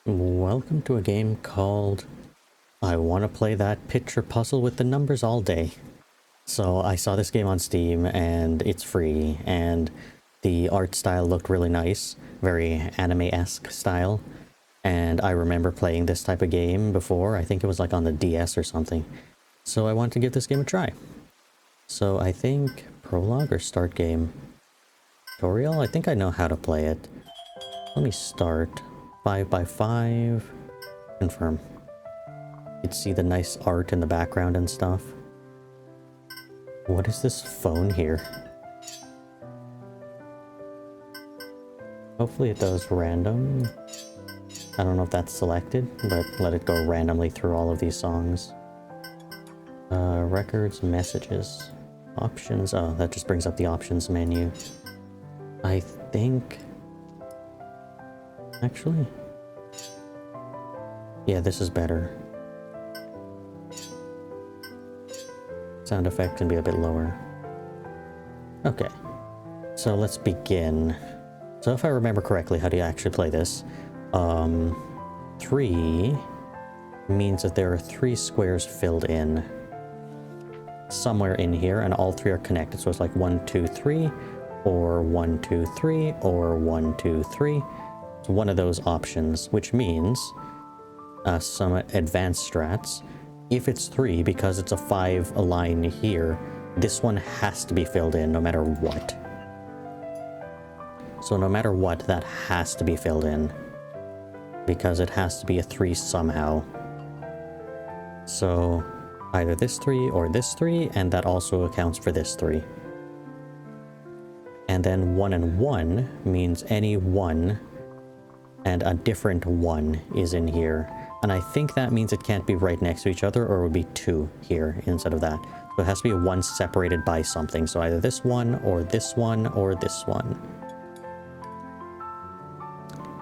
Welcome to a game called I Want to Play That Picture Puzzle with the Numbers All Day. So I saw this game on Steam and it's free, and the art style looked really nice, very anime-esque style. And I remember playing this type of game before. I think it was like on the DS or something. So I wanted to give this game a try. So I think prologue or start game? Tutorial? I think I know how to play it. Let me start. 5x5. Confirm. You'd see the nice art in the background and stuff. What is this phone here? Hopefully it does random. I don't know if that's selected, but let it go randomly through all of these songs. Records, messages, options. Oh, that just brings up the options menu. I think... Actually... Yeah, this is better. Sound effect can be a bit lower. Okay, so let's begin. So if I remember correctly, how do you actually play this? 3 means that there are 3 squares filled in somewhere in here, and all 3 are connected. So it's like 1, 2, 3, or 1, 2, 3, or 1, 2, 3. It's one of those options, which means some advanced strats. If it's 3, because it's a 5 line here, this one has to be filled in no matter what. So no matter what, that has to be filled in, because it has to be a 3 somehow. So either this 3 or this 3, and that also accounts for this 3. And then 1 and 1 means any 1 and a different 1 is in here. And I think that means it can't be right next to each other, or it would be 2 here instead of that. So it has to be 1 separated by something. So either this one, or this one, or this one.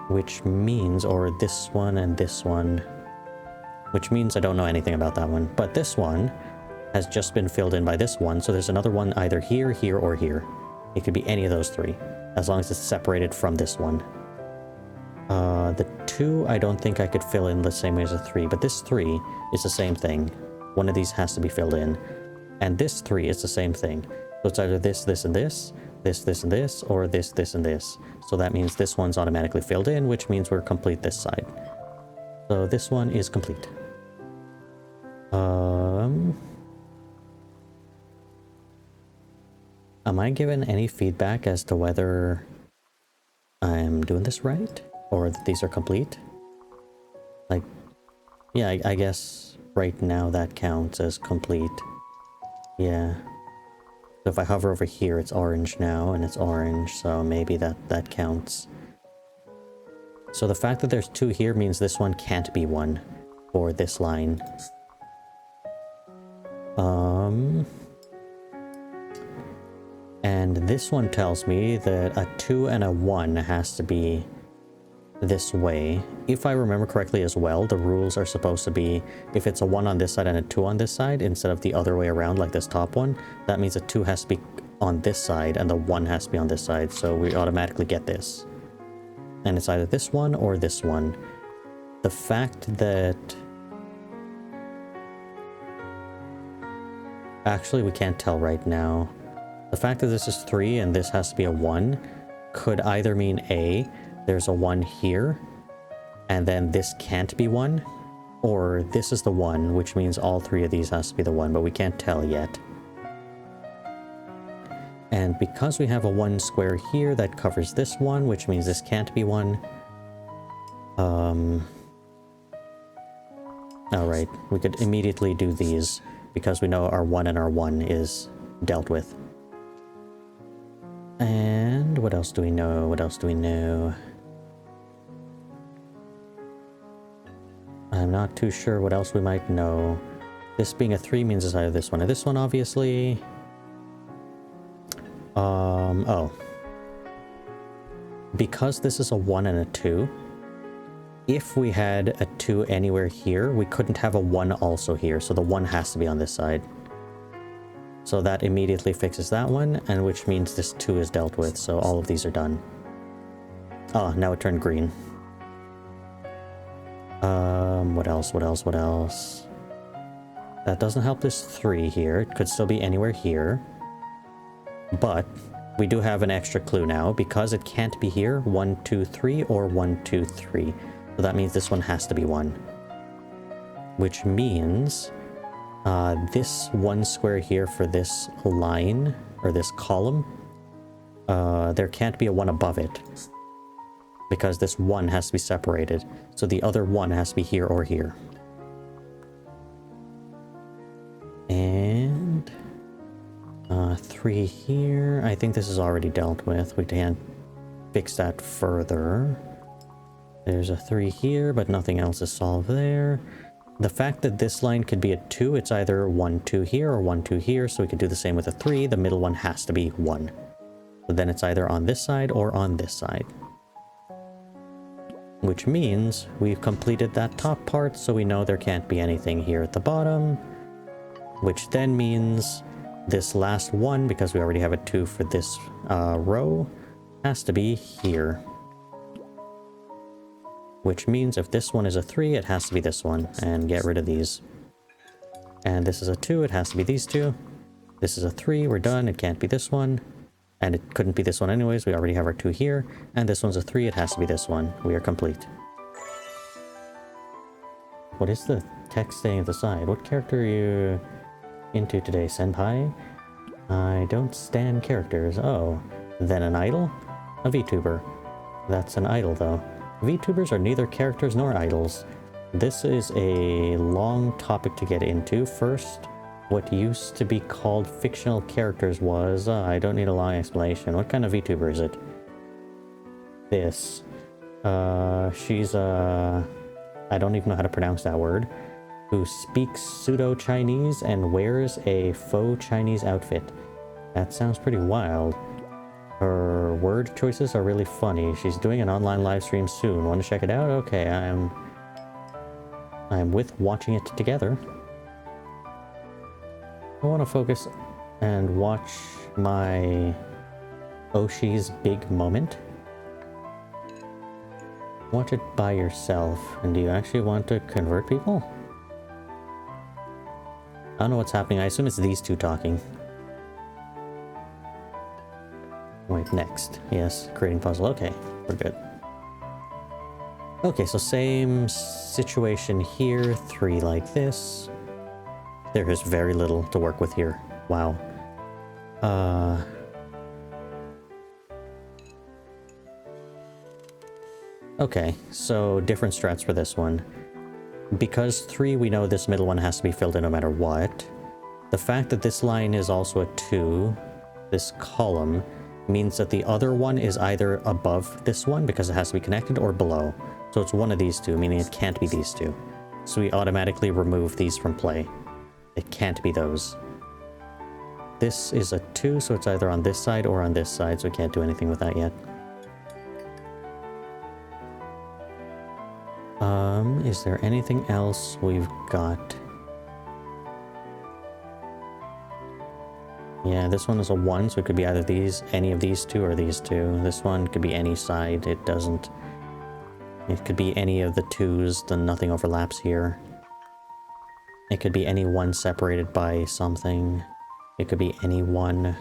Which means, or this one and this one. Which means I don't know anything about that one. But this one has just been filled in by this one. So there's another one either here, here, or here. It could be any of those 3, as long as it's separated from this one. The 2, I don't think I could fill in the same way as a 3, but this 3 is the same thing. One of these has to be filled in. And this 3 is the same thing. So it's either this, this, and this, this, this, and this, or this, this, and this. So that means this one's automatically filled in, which means we're complete this side. So this one is complete. Am I given any feedback as to whether I'm doing this right? Or that these are complete? Like, yeah, I guess right now that counts as complete. Yeah. So if I hover over here, it's orange now, and it's orange, so maybe that counts. So the fact that there's 2 here means this one can't be 1 for this line. And this one tells me that a 2 and a 1 has to be this way. If I remember correctly as well, the rules are supposed to be if it's a 1 on this side and a 2 on this side, instead of the other way around like this top one, that means a 2 has to be on this side and the 1 has to be on this side, so we automatically get this. And it's either this one or this one. The fact that... Actually, we can't tell right now. The fact that this is 3 and this has to be a 1 could either mean A, there's a 1 here, and then this can't be 1, or this is the 1, which means all 3 of these has to be the 1, but we can't tell yet. And because we have a 1 square here that covers this one, which means this can't be 1. Alright, we could immediately do these, because we know our 1 and our 1 is dealt with. And what else do we know? What else do we know? I'm not too sure what else we might know. This being a 3 means it's either this one or this one, obviously. Oh. Because this is a 1 and a 2, if we had a 2 anywhere here, we couldn't have a 1 also here, so the 1 has to be on this side. So that immediately fixes that one, and which means this 2 is dealt with, so all of these are done. Oh, now it turned green. What else? What else? What else? That doesn't help this 3 here. It could still be anywhere here. But we do have an extra clue now. Because it can't be here, 1, 2, 3, or 1, 2, 3. So that means this one has to be 1. Which means this 1 square here for this line, or this column, there can't be a 1 above it. Because this 1 has to be separated. So the other 1 has to be here or here. And 3 here. I think this is already dealt with. We can't fix that further. There's a 3 here, but nothing else is solved there. The fact that this line could be a 2, it's either 1, 2 here or 1, 2 here, so we could do the same with a 3. The middle one has to be 1. So then it's either on this side or on this side. Which means we've completed that top part, so we know there can't be anything here at the bottom. Which then means this last one, because we already have a 2 for this row, has to be here. Which means if this one is a 3, it has to be this one, and get rid of these. And this is a 2, it has to be these 2. This is a 3, we're done, it can't be this one. And it couldn't be this one anyways, we already have our 2 here. And this one's a 3, it has to be this one. We are complete. What is the text saying at the side? What character are you into today, senpai? I don't stand characters. Oh, then an idol? A VTuber. That's an idol though. VTubers are neither characters nor idols. This is a long topic to get into. First, what used to be called fictional characters was... I don't need a long explanation. What kind of VTuber is it? This. She's I don't even know how to pronounce that word. Who speaks pseudo-Chinese and wears a faux Chinese outfit. That sounds pretty wild. Her word choices are really funny. She's doing an online live stream soon. Want to check it out? Okay, I'm with watching it together. I want to focus and watch my Oshi's big moment. Watch it by yourself. And do you actually want to convert people? I don't know what's happening. I assume it's these two talking. Wait, next. Yes, creating puzzle. Okay, we're good. Okay, so same situation here. 3 like this. There is very little to work with here. Wow. Okay, so different strats for this one. Because 3, we know this middle one has to be filled in no matter what. The fact that this line is also a 2, this column, means that the other one is either above this one, because it has to be connected, or below. So it's one of these two, meaning it can't be these two. So we automatically remove these from play. It can't be those. This is a 2, so it's either on this side or on this side, so we can't do anything with that yet. Is there anything else we've got? Yeah, this one is a 1, so it could be either these, any of these two, or these two. This one could be any side, it doesn't. It could be any of the 2s, then nothing overlaps here. It could be any one separated by something. It could be any one.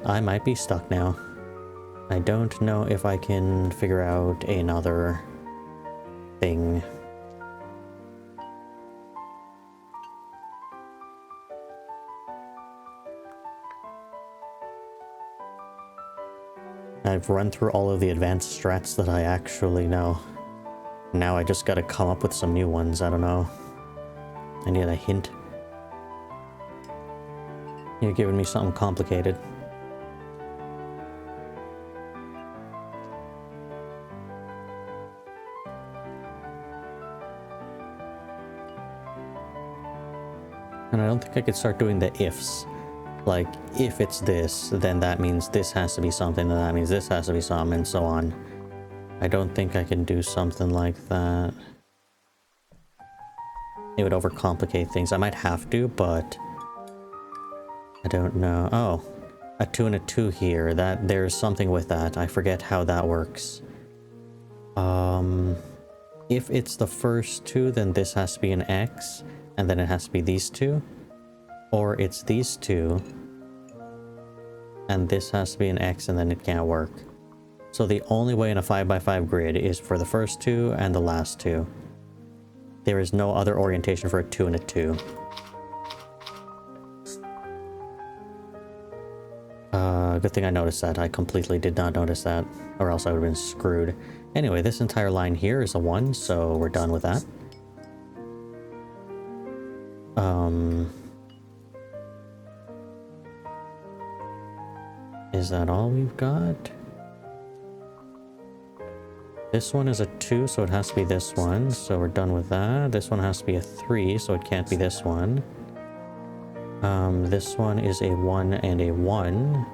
I might be stuck now. I don't know if I can figure out another thing. I've run through all of the advanced strats that I actually know. Now I just gotta come up with some new ones, I don't know. I need a hint. You're giving me something complicated. And I don't think I could start doing the ifs. Like, if it's this, then that means this has to be something, then that means this has to be something, and so on. I don't think I can do something like that. It would overcomplicate things. I might have to, but... I don't know. Oh. a 2 and a 2 here. That there's something with that. I forget how that works. If it's the first two, then this has to be an X, and then it has to be these two. Or it's these two, and this has to be an X, and then it can't work. So the only way in a 5x5 grid is for the first two and the last two. There is no other orientation for a 2 and a 2. Good thing I noticed that. I completely did not notice that, or else I would have been screwed. Anyway, this entire line here is a 1, so we're done with that. Is that all we've got? This one is a 2, so it has to be this one, so we're done with that. This one has to be a 3, so it can't be this one. This one is a 1 and a 1,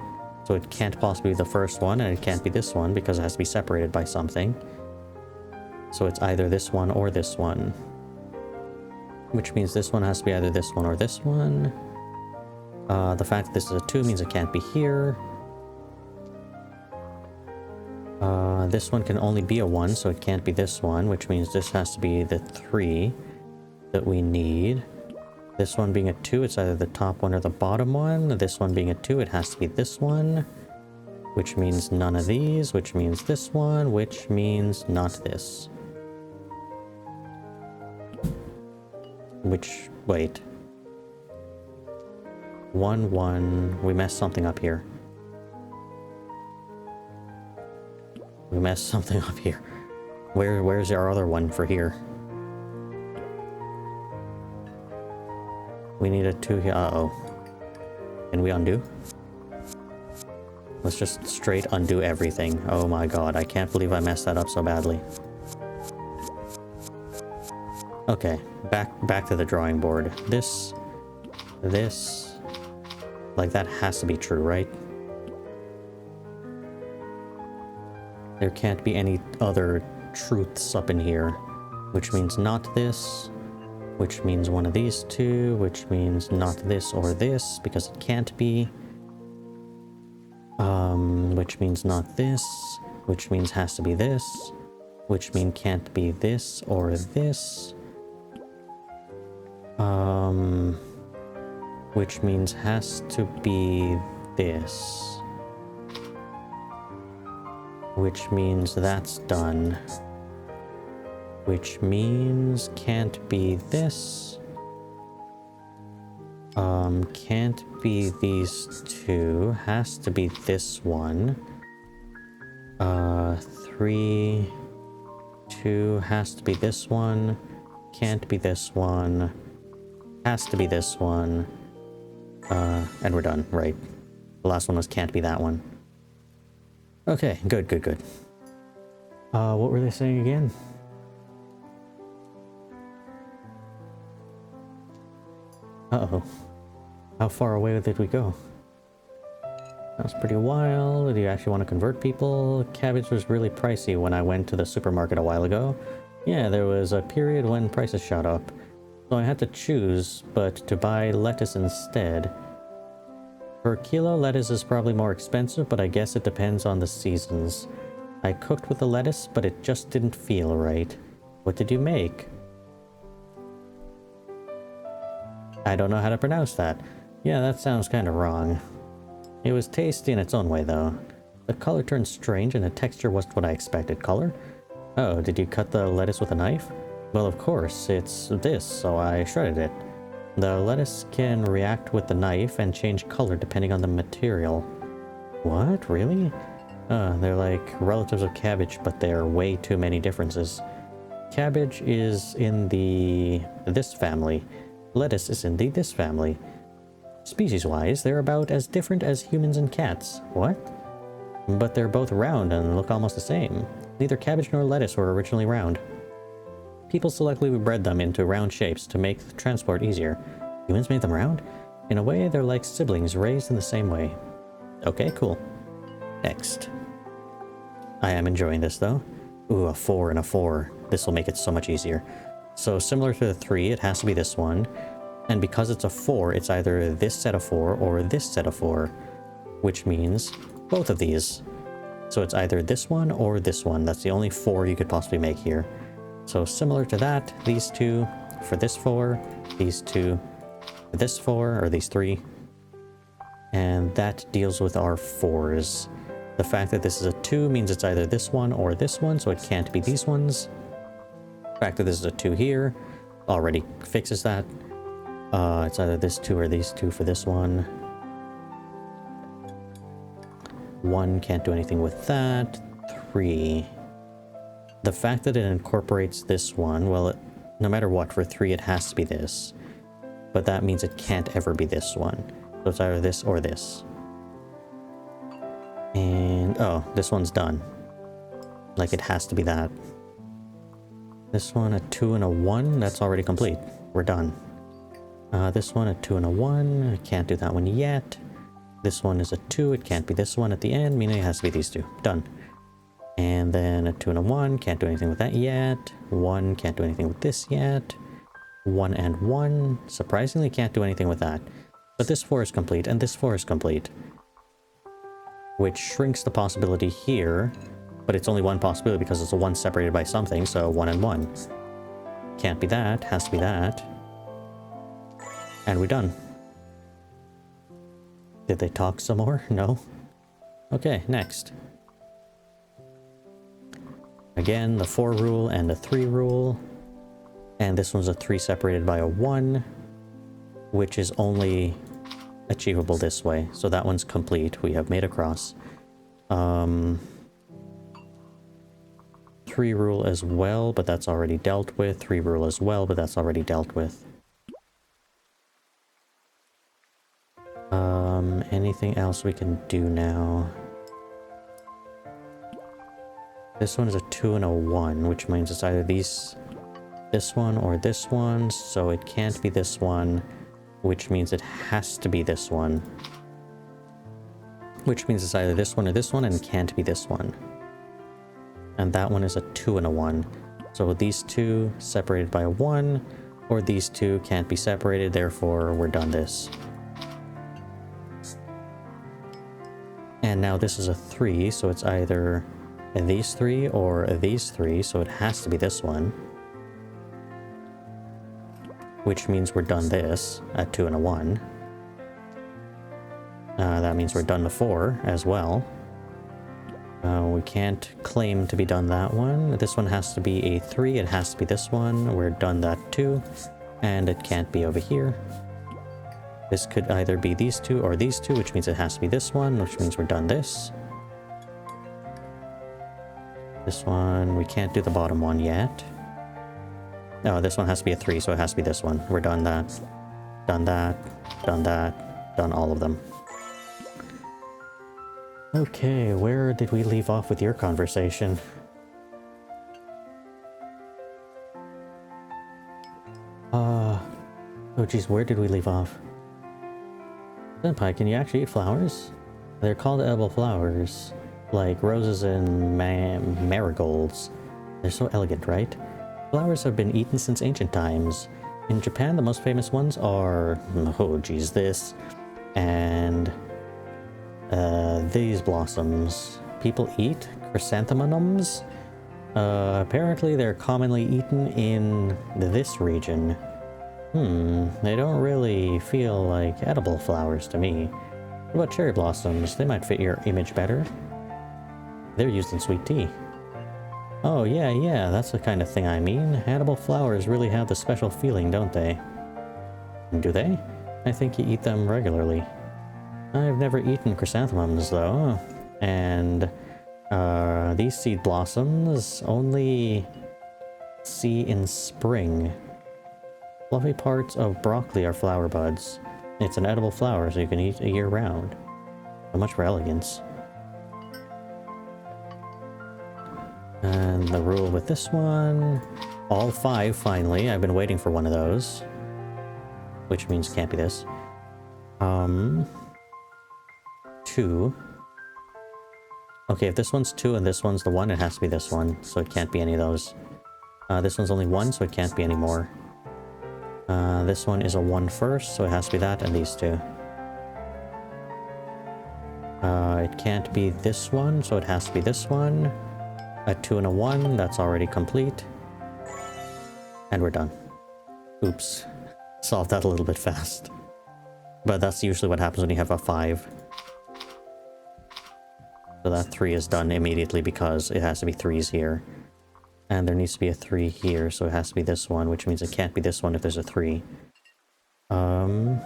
so it can't possibly be the first one, and it can't be this one because it has to be separated by something. So it's either this one or this one. Which means this one has to be either this one or this one. The fact that this is a 2 means it can't be here. This one can only be a 1, so it can't be this one, which means this has to be the 3 that we need. This one being a 2, it's either the top one or the bottom one. This one being a 2, it has to be this one, which means none of these, which means this one, which means not this. Which, wait. 1, 1, we messed something up here. We messed something up here. Where's our other one for here? We need a 2 here. Uh-oh. Can we undo? Let's just straight undo everything. Oh my god, I can't believe I messed that up so badly. Okay, back to the drawing board. This... Like, that has to be true, right? There can't be any other truths up in here. Which means not this. Which means one of these two. Which means not this or this, because it can't be. Which means not this. Which means has to be this. Which means can't be this or this. Which means has to be this. Which means that's done. Which means can't be this. Can't be these two. Has to be this one. 3, 2 has to be this one. Can't be this one. Has to be this one. And we're done, right? The last one was can't be that one. Okay, good. What were they saying again? Uh-oh. How far away did we go? That was pretty wild. Do you actually want to convert people? Cabbage was really pricey when I went to the supermarket a while ago. Yeah, there was a period when prices shot up. So I had to choose, but to buy lettuce instead. Per kilo, lettuce is probably more expensive, but I guess it depends on the seasons. I cooked with the lettuce, but it just didn't feel right. What did you make? I don't know how to pronounce that. Yeah, that sounds kind of wrong. It was tasty in its own way, though. The color turned strange, and the texture wasn't what I expected. Color? Oh, did you cut the lettuce with a knife? Well, of course, it's this, so I shredded it. The lettuce can react with the knife and change color depending on the material. What? Really? They're like relatives of cabbage, but there are way too many differences. Cabbage is in the this family. Lettuce is in the this family. Species-wise, they're about as different as humans and cats. What? But they're both round and look almost the same. Neither cabbage nor lettuce were originally round. People selectively bred them into round shapes to make the transport easier. Humans made them round? In a way, they're like siblings raised in the same way. Okay, cool. Next. I am enjoying this, though. Ooh, a 4 and a 4. This will make it so much easier. So, similar to the 3, it has to be this one. And because it's a 4, it's either this set of 4 or this set of 4. which means both of these. So it's either this one or this one. That's the only 4 you could possibly make here. So similar to that, these 2 for this 4, these 2 for this 4, or these 3. And that deals with our 4s. The fact that this is a 2 means it's either this one or this one, so it can't be these ones. The fact that this is a 2 here already fixes that. It's either this 2 or these 2 for this one. 1 can't do anything with that. 3. The fact that it incorporates this one, well, no matter what, for 3 it has to be this. But that means it can't ever be this one. So it's either this or this. And, oh, this one's done. Like, it has to be that. This one, a 2 and a 1, that's already complete. We're done. This one, a 2 and a 1, I can't do that one yet. This one is a 2, it can't be this one at the end, meaning it has to be these 2. Done. And then a 2 and a 1, can't do anything with that yet. 1, can't do anything with this yet. 1 and 1, surprisingly can't do anything with that. But this 4 is complete, and this 4 is complete. Which shrinks the possibility here, but it's only one possibility because it's a 1 separated by something, so 1 and 1. Can't be that, has to be that. And we're done. Did they talk some more? No? Okay, next. Again, the 4 rule and the 3 rule. And this one's a 3 separated by a 1, which is only achievable this way. So that one's complete. We have made a cross. 3 rule as well, but that's already dealt with. 3 rule as well, but that's already dealt with. Anything else we can do now? This one is a 2 and a 1, which means it's either this one or this one, so it can't be this one, which means it has to be this one. Which means it's either this one or this one, and it can't be this one. And that one is a 2 and a 1. So these 2 separated by a 1, or these 2 can't be separated, therefore we're done this. And now this is a 3, so it's either these 3 or these 3, so it has to be this one. Which means we're done this at 2 and a 1. That means we're done the 4 as well. We can't claim to be done that one. This one has to be a 3, it has to be this one. We're done that too. And it can't be over here. This could either be these 2 or these 2, which means it has to be this one, which means we're done this. This one, we can't do the bottom one yet. No, this one has to be a 3, so it has to be this one. We're done that. Done that. Done that. Done all of them. Okay, where did we leave off with your conversation? Oh geez, where did we leave off? Senpai, can you actually eat flowers? They're called edible flowers. Like roses and marigolds. They're so elegant, right? Flowers have been eaten since ancient times. In Japan, the most famous ones are... oh geez, this. And... these blossoms. People eat chrysanthemums? Apparently they're commonly eaten in this region. They don't really feel like edible flowers to me. What about cherry blossoms? They might fit your image better. They're used in sweet tea. Oh yeah, that's the kind of thing I mean. Edible flowers really have the special feeling, don't they? Do they? I think you eat them regularly. I've never eaten chrysanthemums though. And these seed blossoms only see in spring. Fluffy parts of broccoli are flower buds. It's an edible flower, so you can eat it year-round. So much for elegance. And the rule with this one... all 5, finally. I've been waiting for one of those. Which means can't be this. 2. Okay, if this one's 2 and this one's the 1, it has to be this one. So it can't be any of those. This one's only 1, so it can't be any more. This one is a 1 first, so it has to be that and these 2. It can't be this one, so it has to be this one. A 2 and a 1, that's already complete. And we're done. Oops. Solved that a little bit fast. But that's usually what happens when you have a 5. So that 3 is done immediately because it has to be 3s here. And there needs to be a 3 here, so it has to be this one, which means it can't be this one if there's a 3. 1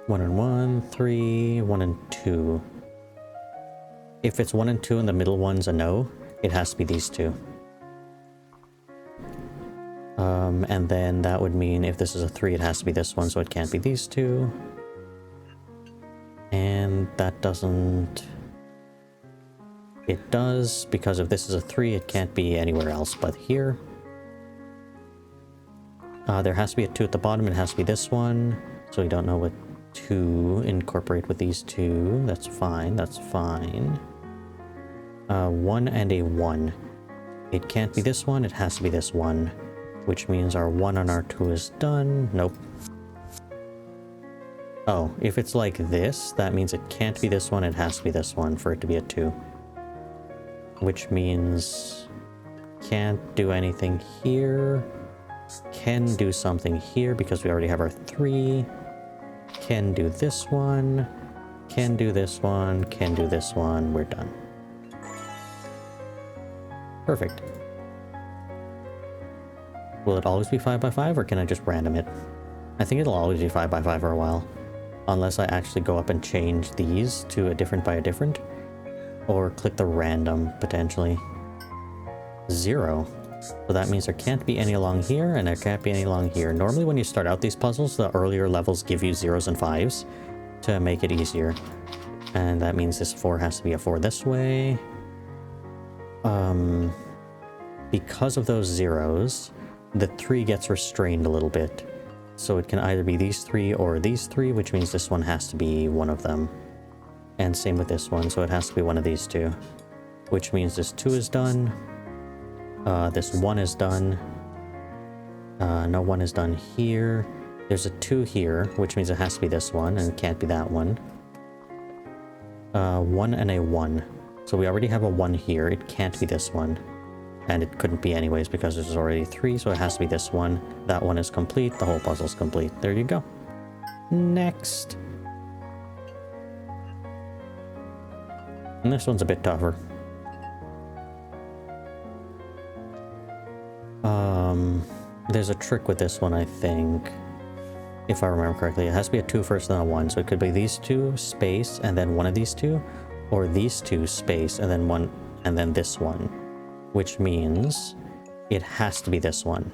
and 1, 3, 1 and 2. If it's 1 and 2 and the middle one's a no, it has to be these two. And then that would mean if this is a 3, it has to be this one, so it can't be these two. And that doesn't... It does, because if this is a 3, it can't be anywhere else but here. There has to be a 2 at the bottom, it has to be this one. So we don't know what to incorporate with these two. That's fine, that's fine. 1 and a 1. It can't be this one, it has to be this one. Which means our 1 and our 2 is done. Nope. Oh, if it's like this, that means it can't be this one, it has to be this one for it to be a 2. Which means... can't do anything here. Can do something here because we already have our 3. Can do this one. Can do this one. Can do this one. We're done. Perfect. Will it always be 5x5 or can I just random it? I think it'll always be 5x5 for a while. Unless I actually go up and change these to a different by a different. Or click the random, potentially. 0. So that means there can't be any along here, and there can't be any along here. Normally when you start out these puzzles, the earlier levels give you 0s and 5s to make it easier. And that means this 4 has to be a 4 this way. Because of those 0s, the 3 gets restrained a little bit. So it can either be these 3 or these 3, which means this one has to be one of them. And same with this one, so it has to be one of these two. Which means this 2 is done. This 1 is done. No 1 is done here. There's a 2 here, which means it has to be this one, and it can't be that one. 1 and a 1. So we already have a 1 here. It can't be this one. And it couldn't be anyways because there's already 3, so it has to be this one. That one is complete. The whole puzzle's complete. There you go. Next. And this one's a bit tougher. There's a trick with this one, I think. If I remember correctly. It has to be a 2 first, then a 1. So it could be these two, space, and then one of these two. Or these two, space, and then one, and then this one. Which means it has to be this one.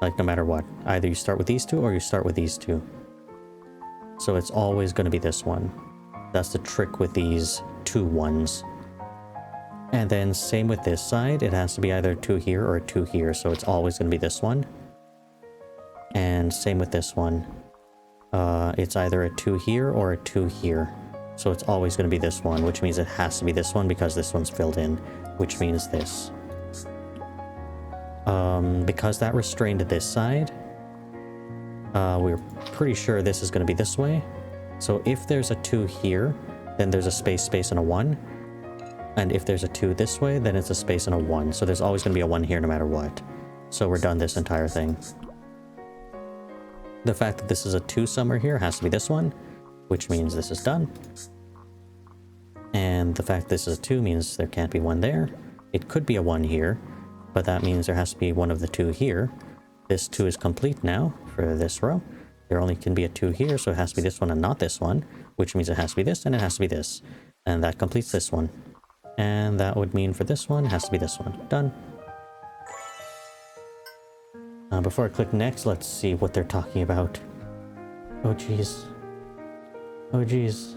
Like, no matter what. Either you start with these two, or you start with these two. So it's always going to be this one. That's the trick with these 2 1s. And then same with this side. It has to be either a 2 here or a 2 here. So it's always going to be this one. And same with this one. It's either a 2 here or a 2 here. So it's always going to be this one, which means it has to be this one because this one's filled in, which means this. Because that restrained this side, we're pretty sure this is going to be this way. So if there's a 2 here, then there's a space, space, and a 1. And if there's a 2 this way, then it's a space and a 1. So there's always going to be a 1 here no matter what. So we're done this entire thing. The fact that this is a 2 somewhere here has to be this one, which means this is done. And the fact this is a 2 means there can't be 1 there. It could be a 1 here, but that means there has to be one of the 2 here. This 2 is complete now for this row. There only can be a 2 here, so it has to be this one and not this one, which means it has to be this and it has to be this. And that completes this one. And that would mean for this one, it has to be this one. Done. Before I click next, let's see what they're talking about. Oh, jeez. Oh, jeez.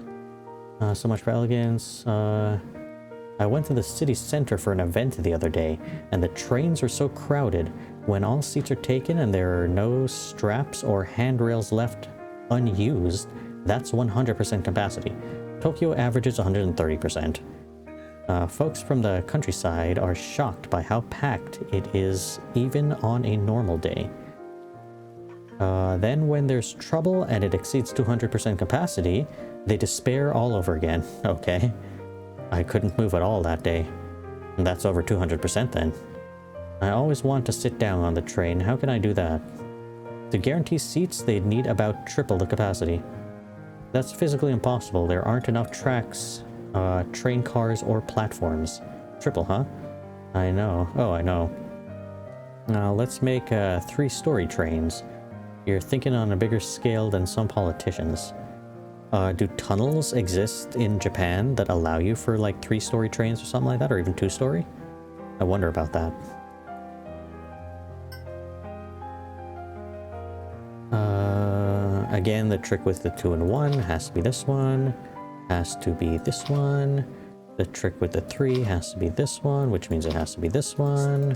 So much for elegance. I went to the city center for an event the other day, and the trains are so crowded. When all seats are taken and there are no straps or handrails left unused, that's 100% capacity. Tokyo averages 130%. Folks from the countryside are shocked by how packed it is even on a normal day. Then when there's trouble and it exceeds 200% capacity, they despair all over again. Okay. I couldn't move at all that day. And that's over 200% then. I always want to sit down on the train. How can I do that? To guarantee seats, they'd need about triple the capacity. That's physically impossible. There aren't enough tracks, train cars, or platforms. Triple, huh? I know. Oh, I know. Now let's make 3-story trains. You're thinking on a bigger scale than some politicians. Do tunnels exist in Japan that allow you for like 3-story trains or something like that, or even 2-story? I wonder about that. Again, the trick with the 2 and 1 has to be this one, has to be this one. The trick with the 3 has to be this one, which means it has to be this one.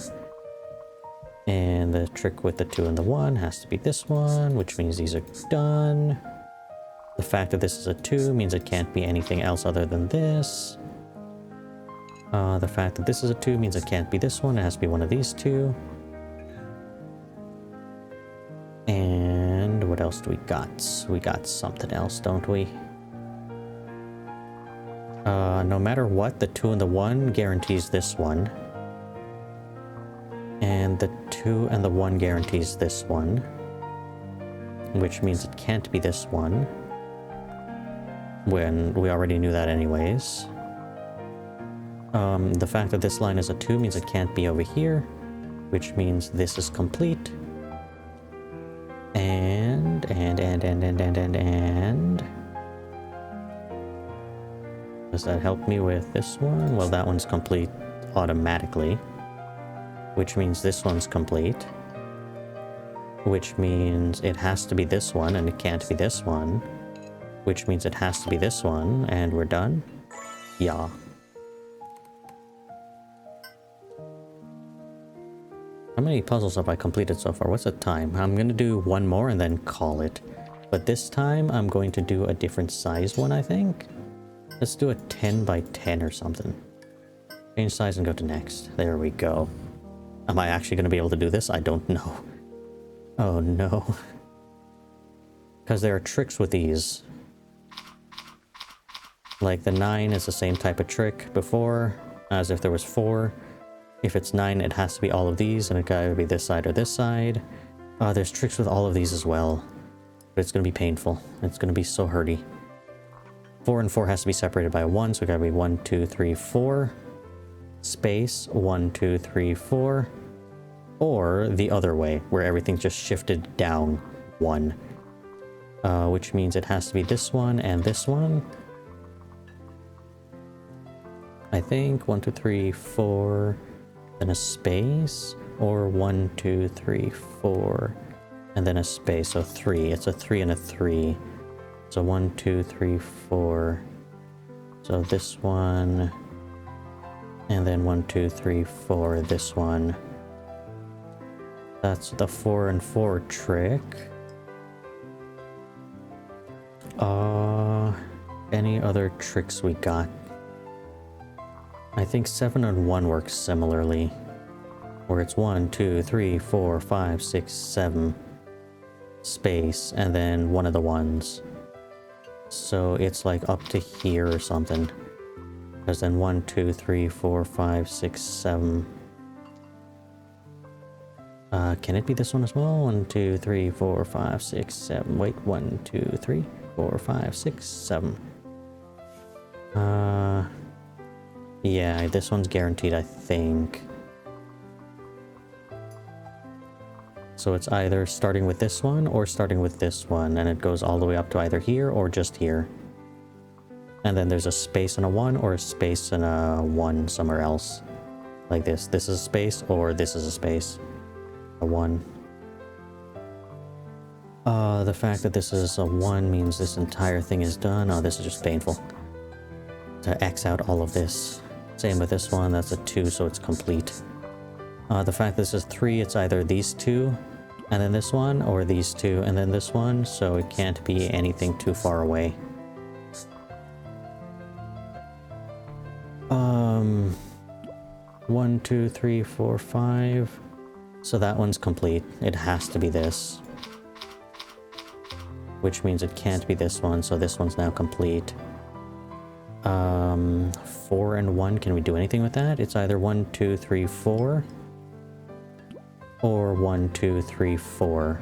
And the trick with the 2 and the 1 has to be this one, which means these are done. The fact that this is a 2 means it can't be anything else other than this. The fact that this is a 2 means it can't be this one, it has to be one of these 2. And what else do we got? We got something else, don't we? No matter what, the 2 and the 1 guarantees this one. And the 2 and the 1 guarantees this one. Which means it can't be this one. When we already knew that anyways. The fact that this line is a 2 means it can't be over here. Which means this is complete. And... Does that help me with this one? Well, that one's complete automatically. Which means this one's complete. Which means it has to be this one, and it can't be this one. Which means it has to be this one, and we're done? Yeah. How many puzzles have I completed so far? What's the time? I'm gonna do one more and then call it. But this time, I'm going to do a different size one, I think. Let's do a 10 by 10 or something. Change size and go to next. There we go. Am I actually going to be able to do this? I don't know. Oh no. Because there are tricks with these. Like the 9 is the same type of trick before, as if there was 4. If it's 9, it has to be all of these, and it gotta be this side or this side. There's tricks with all of these as well. But it's gonna be painful. It's gonna be so hurty. 4 and 4 has to be separated by a 1, so it gotta be 1, 2, 3, 4. Space, 1, 2, 3, 4. Or the other way, where everything's just shifted down 1. Which means it has to be this one and this one. I think 1, 2, 3, 4, then a space, or 1, 2, 3, 4, and then a space, so 3. It's a 3 and a 3. So 1, 2, 3, 4. So this one, and then 1, 2, 3, 4, this one. That's the 4 and 4 trick. Any other tricks we got? I think 7 and 1 works similarly. Where it's 1, 2, 3, 4, 5, 6, 7. Space, and then one of the ones. So it's like up to here or something. Because then 1, 2, 3, 4, 5, 6, 7. Can it be this one as well? 1, 2, 3, 4, 5, 6, 7. Wait, 1, 2, 3, 4, 5, 6, 7. Yeah, this one's guaranteed, I think. So it's either starting with this one or starting with this one, and it goes all the way up to either here or just here. And then there's a space and a 1, or a space and a 1 somewhere else. Like this. This is a space, or this is a space. A 1. The fact that this is a 1 means this entire thing is done. Oh, this is just painful. To X out all of this. Same with this one, that's a 2, so it's complete. The fact this is 3, it's either these 2, and then this one, or these 2, and then this one, so it can't be anything too far away. 1, 2, 3, 4, 5. So that one's complete. It has to be this. which means it can't be this one, so this one's now complete. 4 and 1, can we do anything with that? It's either 1, 2, 3, 4, or 1, 2, 3, 4.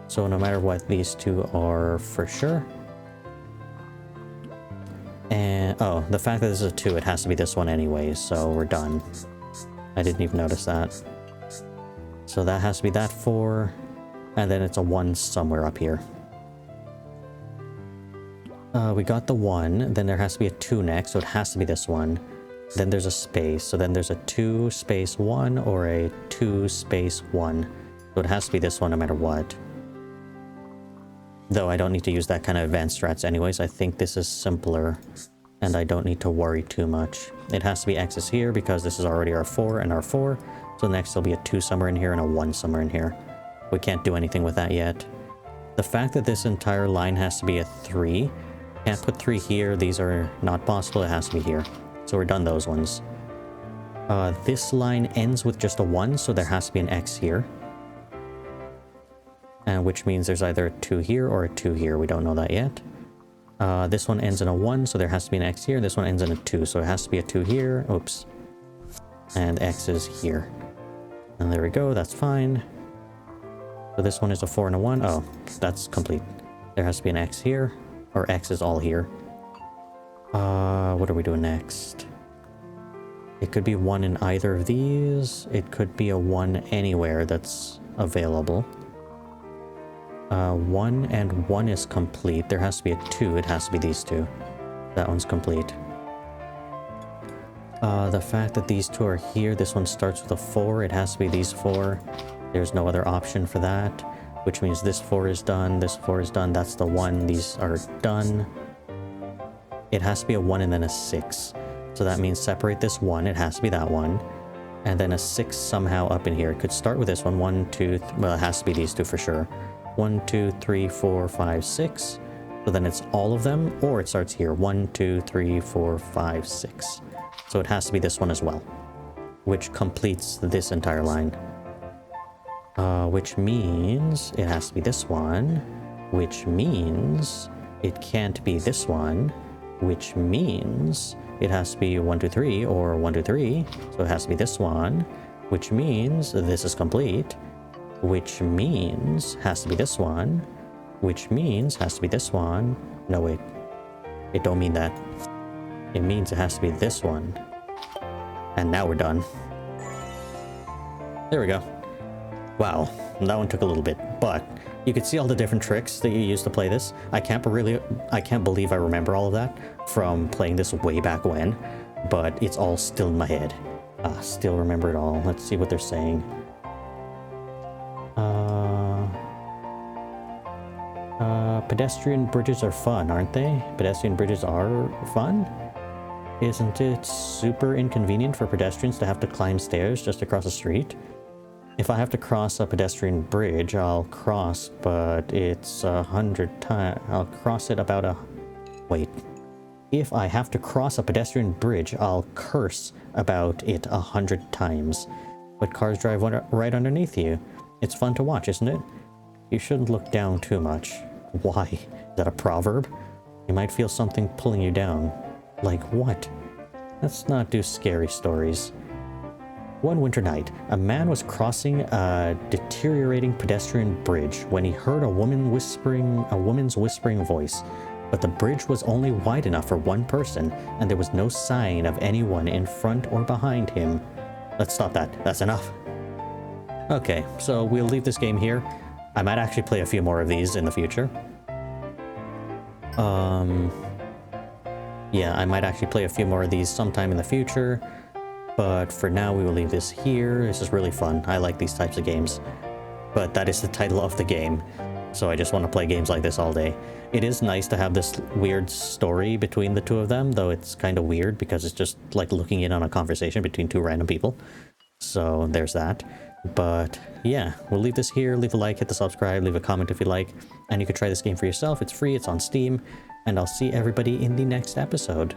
So no matter what, these two are for sure. And, oh, the fact that this is a 2, it has to be this one anyways, so we're done. I didn't even notice that. So that has to be that 4, and then it's a 1 somewhere up here. We got the 1, then there has to be a 2 next, so it has to be this one. Then there's a space, so then there's a 2 space 1 or a 2 space 1. So it has to be this one no matter what. Though I don't need to use that kind of advanced strats anyways, I think this is simpler. And I don't need to worry too much. It has to be X's here because this is already our 4 and our 4. So next there'll be a 2 somewhere in here and a 1 somewhere in here. We can't do anything with that yet. The fact that this entire line has to be a 3. Can't put 3 here, these are not possible, it has to be here. So we're done those ones. This line ends with just a 1, so there has to be an X here. Which means there's either a 2 here or a 2 here, we don't know that yet. This one ends in a 1, so there has to be an X here. This one ends in a 2, so it has to be a 2 here. Oops. And X is here. And there we go, that's fine. So this one is a 4 and a 1. Oh, that's complete. There has to be an X here. Or X is all here. What are we doing next? It could be 1 in either of these. It could be a 1 anywhere that's available. 1 and 1 is complete. There has to be a 2. It has to be these two. That one's complete. The fact that these two are here, this one starts with a 4. It has to be these 4. There's no other option for that. Which means this 4 is done, this 4 is done, that's the 1, these are done. It has to be a 1 and then a 6. So that means separate this 1, it has to be that one. And then a 6 somehow up in here. It could start with this one, 1, 2, well, it has to be these two for sure. 1, 2, 3, 4, 5, 6. So then it's all of them, or it starts here, 1, 2, 3, 4, 5, 6. So it has to be this one as well, which completes this entire line. Which means it has to be this one, which means it can't be this one, which means it has to be 1, 2, 3 or 1, 2, 3. So it has to be this one, which means this is complete, which means has to be this one, which means has to be this one. No, wait, it don't mean that. It means it has to be this one. And now we're done. There we go. Wow, that one took a little bit, but you could see all the different tricks that you used to play this. I can't believe I remember all of that from playing this way back when, but it's all still in my head. Still remember it all. Let's see what they're saying. Pedestrian bridges are fun, aren't they? Pedestrian bridges are fun? Isn't it super inconvenient for pedestrians to have to climb stairs just across the street? If I have to cross a pedestrian bridge, I'll cross, but it's 100 times. I'll cross it about a... Wait. If I have to cross a pedestrian bridge, I'll curse about it 100 times. But cars drive right underneath you. It's fun to watch, isn't it? You shouldn't look down too much. Why? Is that a proverb? You might feel something pulling you down. Like what? Let's not do scary stories. One winter night, a man was crossing a deteriorating pedestrian bridge when he heard a woman's whispering voice. But the bridge was only wide enough for one person, and there was no sign of anyone in front or behind him. Let's stop that. That's enough. Okay, so we'll leave this game here. I might actually play a few more of these in the future. Yeah, I might actually play a few more of these sometime in the future. But for now, we will leave this here. This is really fun. I like these types of games. But that is the title of the game. So I just want to play games like this all day. It is nice to have this weird story between the two of them, though it's kind of weird because it's just like looking in on a conversation between two random people. So there's that. But yeah, we'll leave this here. Leave a like, hit the subscribe, leave a comment if you like. And you can try this game for yourself. It's free, it's on Steam. And I'll see everybody in the next episode.